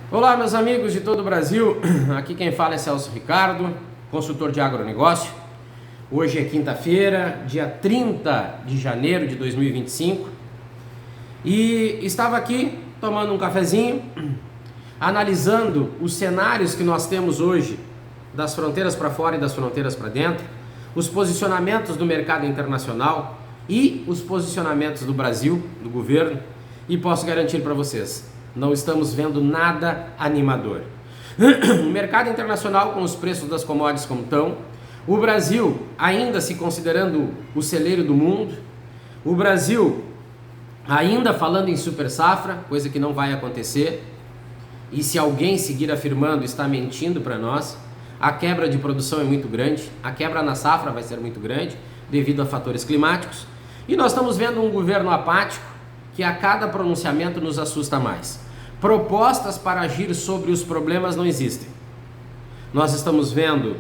Olá, meus amigos de todo o Brasil, aqui quem fala é Celso Ricardo, consultor de agronegócio. Hoje é quinta-feira, dia 30 de janeiro de 2025 e estava aqui tomando um cafezinho, analisando os cenários que nós temos hoje, das fronteiras para fora e das fronteiras para dentro, os posicionamentos do mercado internacional e os posicionamentos do Brasil, do governo, e posso garantir para vocês, não estamos vendo nada animador. O mercado internacional com os preços das commodities como estão, o Brasil ainda se considerando o celeiro do mundo, o Brasil ainda falando em super safra, coisa que não vai acontecer, e se alguém seguir afirmando está mentindo para nós. A quebra de produção é muito grande, a quebra na safra vai ser muito grande devido a fatores climáticos, e nós estamos vendo um governo apático que a cada pronunciamento nos assusta mais. Propostas para agir sobre os problemas não existem. Nós estamos vendo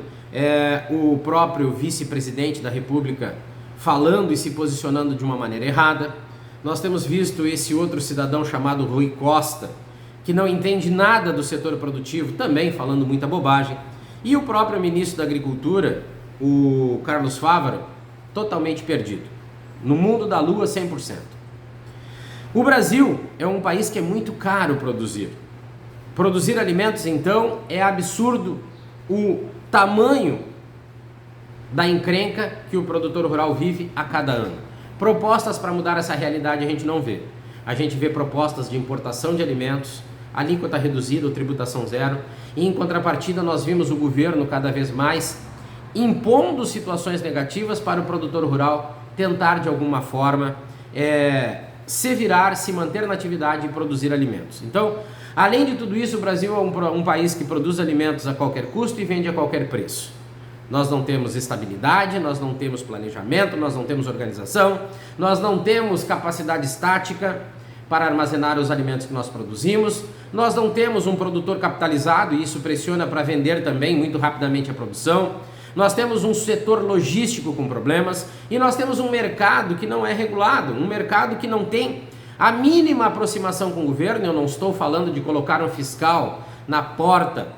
o próprio vice-presidente da República falando e se posicionando de uma maneira errada. Nós temos visto esse outro cidadão chamado Rui Costa, que não entende nada do setor produtivo, também falando muita bobagem. E o próprio ministro da Agricultura, o Carlos Fávaro, totalmente perdido. No mundo da lua, 100%. O Brasil é um país que é muito caro produzir. Produzir alimentos, então, é absurdo o tamanho da encrenca que o produtor rural vive a cada ano. Propostas para mudar essa realidade a gente não vê. A gente vê propostas de importação de alimentos, alíquota reduzida ou tributação zero, e em contrapartida nós vimos o governo cada vez mais impondo situações negativas para o produtor rural tentar de alguma forma se virar, se manter na atividade e produzir alimentos. Então, além de tudo isso, o Brasil é um país que produz alimentos a qualquer custo e vende a qualquer preço. Nós não temos estabilidade, nós não temos planejamento, nós não temos organização, nós não temos capacidade estática para armazenar os alimentos que nós produzimos, nós não temos um produtor capitalizado e isso pressiona para vender também muito rapidamente a produção. Nós temos um setor logístico com problemas e nós temos um mercado que não é regulado, um mercado que não tem a mínima aproximação com o governo. Eu não estou falando de colocar um fiscal na porta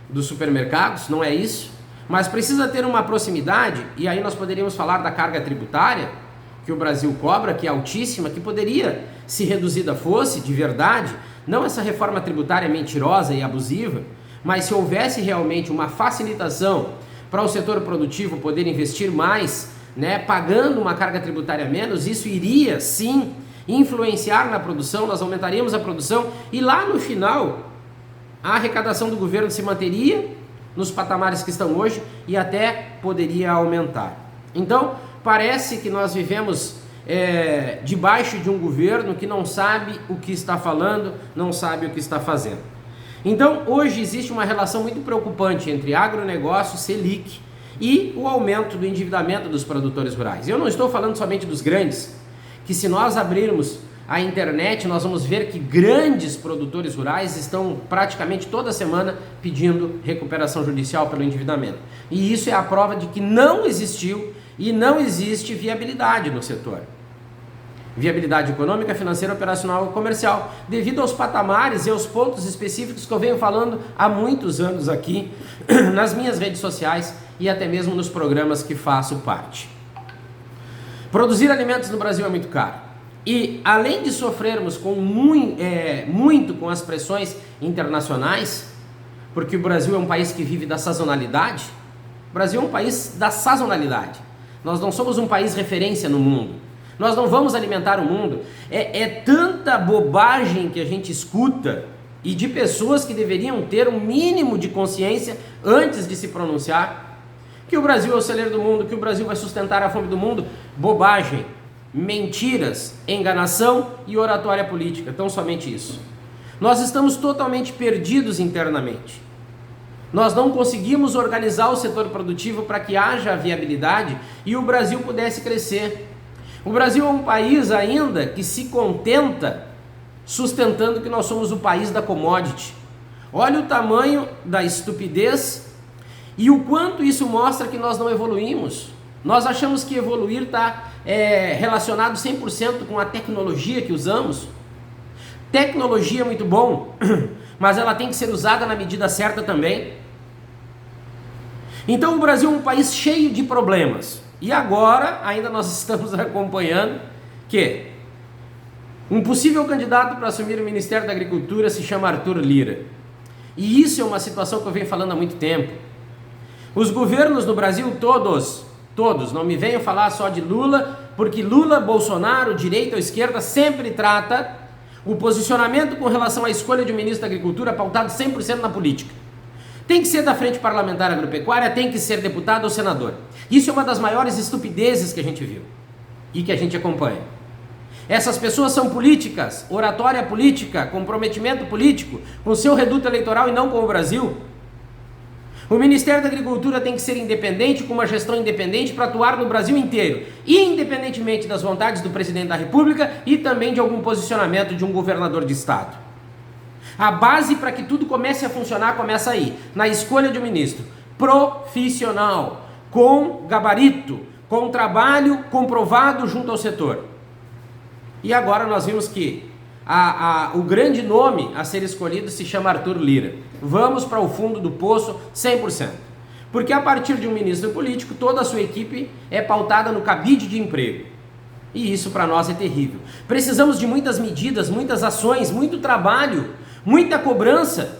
dos supermercados, não é isso, mas precisa ter uma proximidade, e aí nós poderíamos falar da carga tributária que o Brasil cobra, que é altíssima, que poderia, se reduzida fosse, de verdade, não essa reforma tributária mentirosa e abusiva, mas se houvesse realmente uma facilitação para o setor produtivo poder investir mais, pagando uma carga tributária menos, isso iria sim influenciar na produção, nós aumentaríamos a produção e lá no final a arrecadação do governo se manteria nos patamares que estão hoje e até poderia aumentar. Então parece que nós vivemos debaixo de um governo que não sabe o que está falando, não sabe o que está fazendo. Então, hoje existe uma relação muito preocupante entre agronegócio, Selic e o aumento do endividamento dos produtores rurais. Eu não estou falando somente dos grandes, que se nós abrirmos a internet, nós vamos ver que grandes produtores rurais estão praticamente toda semana pedindo recuperação judicial pelo endividamento. E isso é a prova de que não existiu e não existe viabilidade no setor. Viabilidade econômica, financeira, operacional e comercial, devido aos patamares e aos pontos específicos que eu venho falando há muitos anos aqui, nas minhas redes sociais e até mesmo nos programas que faço parte. Produzir alimentos no Brasil é muito caro. E além de sofrermos muito com as pressões internacionais, porque o Brasil é um país que vive da sazonalidade, o Brasil é um país da sazonalidade. Nós não somos um país referência no mundo. Nós não vamos alimentar o mundo. É tanta bobagem que a gente escuta e de pessoas que deveriam ter um mínimo de consciência antes de se pronunciar que o Brasil é o celeiro do mundo, que o Brasil vai sustentar a fome do mundo. Bobagem, mentiras, enganação e oratória política, tão somente isso. Nós estamos totalmente perdidos internamente. Nós não conseguimos organizar o setor produtivo para que haja viabilidade e o Brasil pudesse crescer. O Brasil é um país ainda que se contenta sustentando que nós somos o país da commodity. Olha o tamanho da estupidez e o quanto isso mostra que nós não evoluímos. Nós achamos que evoluir está relacionado 100% com a tecnologia que usamos. Tecnologia é muito bom, mas ela tem que ser usada na medida certa também. Então o Brasil é um país cheio de problemas. E agora, ainda nós estamos acompanhando que um possível candidato para assumir o Ministério da Agricultura se chama Arthur Lira. E isso é uma situação que eu venho falando há muito tempo. Os governos no Brasil todos, não me venham falar só de Lula, porque Lula, Bolsonaro, direita ou esquerda, sempre trata o posicionamento com relação à escolha de um ministro da Agricultura pautado 100% na política. Tem que ser da Frente Parlamentar Agropecuária, tem que ser deputado ou senador. Isso é uma das maiores estupidezes que a gente viu e que a gente acompanha. Essas pessoas são políticas, oratória política, comprometimento político com seu reduto eleitoral e não com o Brasil. O Ministério da Agricultura tem que ser independente, com uma gestão independente para atuar no Brasil inteiro, independentemente das vontades do presidente da República e também de algum posicionamento de um governador de estado. A base para que tudo comece a funcionar começa aí, na escolha de um ministro profissional, com gabarito, com trabalho comprovado junto ao setor. E agora nós vimos que o grande nome a ser escolhido se chama Arthur Lira. Vamos para o fundo do poço 100%. Porque a partir de um ministro político, toda a sua equipe é pautada no cabide de emprego. E isso para nós é terrível. Precisamos de muitas medidas, muitas ações, muito trabalho, muita cobrança.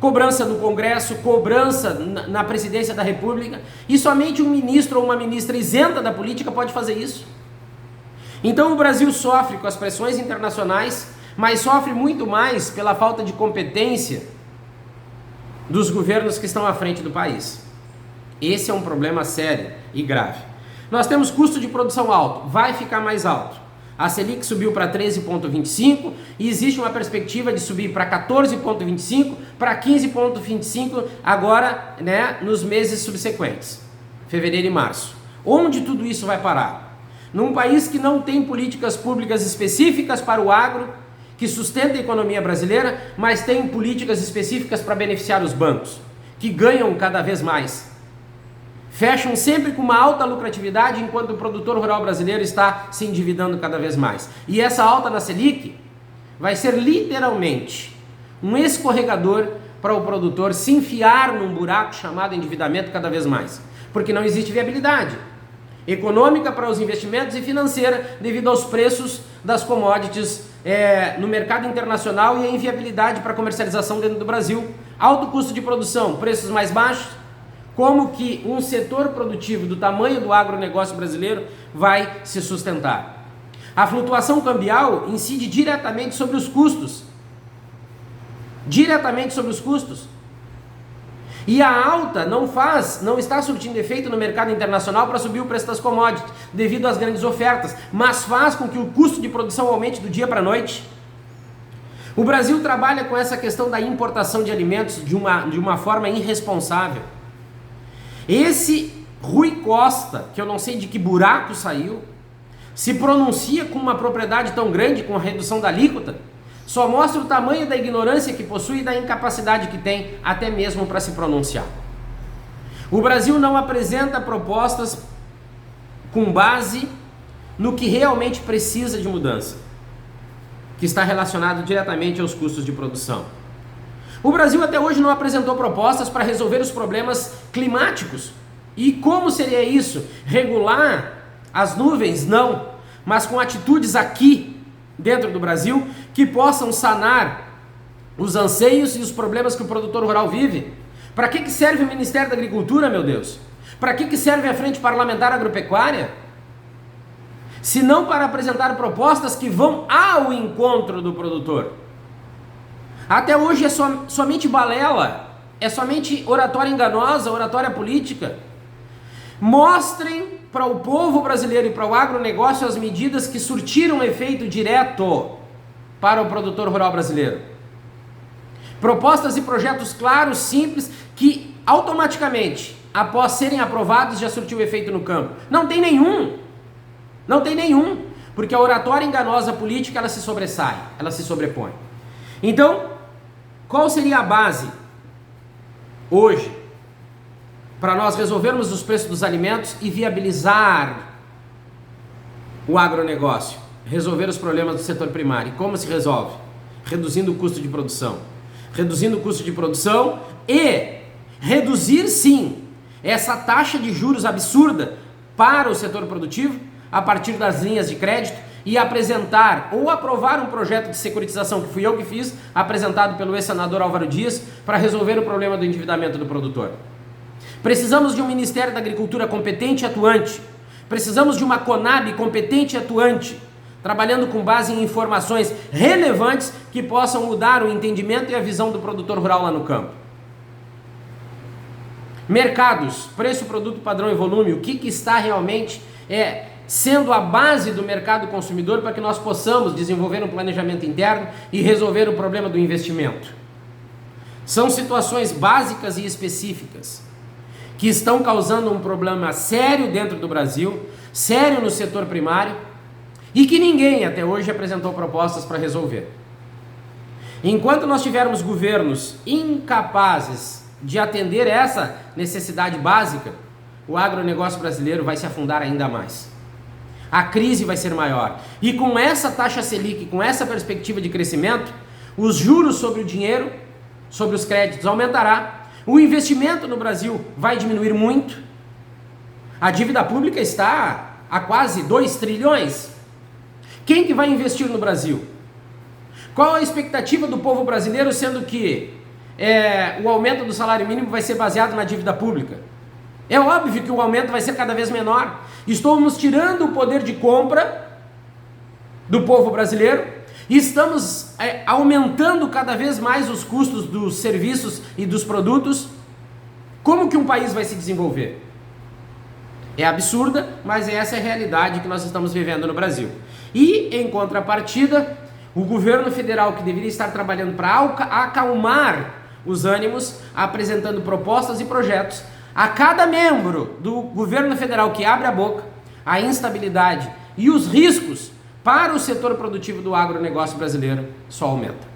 Cobrança no Congresso, cobrança na Presidência da República. E somente um ministro ou uma ministra isenta da política pode fazer isso. Então o Brasil sofre com as pressões internacionais, mas sofre muito mais pela falta de competência dos governos que estão à frente do país. Esse é um problema sério e grave. Nós temos custo de produção alto, vai ficar mais alto. A Selic subiu para 13,25 e existe uma perspectiva de subir para 14,25, para 15,25 agora, nos meses subsequentes, fevereiro e março. Onde tudo isso vai parar? Num país que não tem políticas públicas específicas para o agro, que sustenta a economia brasileira, mas tem políticas específicas para beneficiar os bancos, que ganham cada vez mais. Fecham sempre com uma alta lucratividade, enquanto o produtor rural brasileiro está se endividando cada vez mais. E essa alta na Selic vai ser literalmente um escorregador para o produtor se enfiar num buraco chamado endividamento cada vez mais, porque não existe viabilidade econômica para os investimentos e financeira devido aos preços das commodities no mercado internacional e a inviabilidade para comercialização dentro do Brasil. Alto custo de produção, preços mais baixos. Como que um setor produtivo do tamanho do agronegócio brasileiro vai se sustentar? A flutuação cambial incide diretamente sobre os custos. Diretamente sobre os custos. E a alta não está surtindo efeito no mercado internacional para subir o preço das commodities, devido às grandes ofertas, mas faz com que o custo de produção aumente do dia para a noite. O Brasil trabalha com essa questão da importação de alimentos de uma forma irresponsável. Esse Rui Costa, que eu não sei de que buraco saiu, se pronuncia com uma propriedade tão grande, com a redução da alíquota, só mostra o tamanho da ignorância que possui e da incapacidade que tem até mesmo para se pronunciar. O Brasil não apresenta propostas com base no que realmente precisa de mudança, que está relacionado diretamente aos custos de produção. O Brasil até hoje não apresentou propostas para resolver os problemas climáticos. E como seria isso? Regular as nuvens? Não. Mas com atitudes aqui, dentro do Brasil, que possam sanar os anseios e os problemas que o produtor rural vive. Para que serve o Ministério da Agricultura, meu Deus? Para que serve a Frente Parlamentar Agropecuária? Se não para apresentar propostas que vão ao encontro do produtor. Até hoje é somente balela, é somente oratória enganosa, oratória política. Mostrem para o povo brasileiro e para o agronegócio as medidas que surtiram efeito direto para o produtor rural brasileiro. Propostas e projetos claros, simples, que automaticamente, após serem aprovados, já surtiu efeito no campo. Não tem nenhum. Não tem nenhum. Porque a oratória enganosa política, ela se sobressai, ela se sobrepõe. Então, qual seria a base hoje para nós resolvermos os preços dos alimentos e viabilizar o agronegócio? Resolver os problemas do setor primário. E como se resolve? Reduzindo o custo de produção. reduzindo o custo de produção e reduzir sim essa taxa de juros absurda para o setor produtivo a partir das linhas de crédito e apresentar ou aprovar um projeto de securitização que fui eu que fiz, apresentado pelo ex-senador Álvaro Dias, para resolver o problema do endividamento do produtor. Precisamos de um Ministério da Agricultura competente e atuante. Precisamos de uma Conab competente e atuante, trabalhando com base em informações relevantes que possam mudar o entendimento e a visão do produtor rural lá no campo. Mercados, preço, produto, padrão e volume, o que está realmente sendo a base do mercado consumidor para que nós possamos desenvolver um planejamento interno e resolver o problema do investimento. São situações básicas e específicas que estão causando um problema sério dentro do Brasil, sério no setor primário, e que ninguém até hoje apresentou propostas para resolver. Enquanto nós tivermos governos incapazes de atender essa necessidade básica, o agronegócio brasileiro vai se afundar ainda mais. A crise vai ser maior. E com essa taxa Selic, com essa perspectiva de crescimento, os juros sobre o dinheiro, sobre os créditos aumentará, o investimento no Brasil vai diminuir muito, a dívida pública está a quase 2 trilhões. Quem que vai investir no Brasil? Qual a expectativa do povo brasileiro, sendo que o aumento do salário mínimo vai ser baseado na dívida pública? É óbvio que o aumento vai ser cada vez menor. Estamos tirando o poder de compra do povo brasileiro e estamos aumentando cada vez mais os custos dos serviços e dos produtos. Como que um país vai se desenvolver? É absurda, mas essa é a realidade que nós estamos vivendo no Brasil. E, em contrapartida, o governo federal, que deveria estar trabalhando para acalmar os ânimos, apresentando propostas e projetos, a cada membro do governo federal que abre a boca, a instabilidade e os riscos para o setor produtivo do agronegócio brasileiro só aumenta.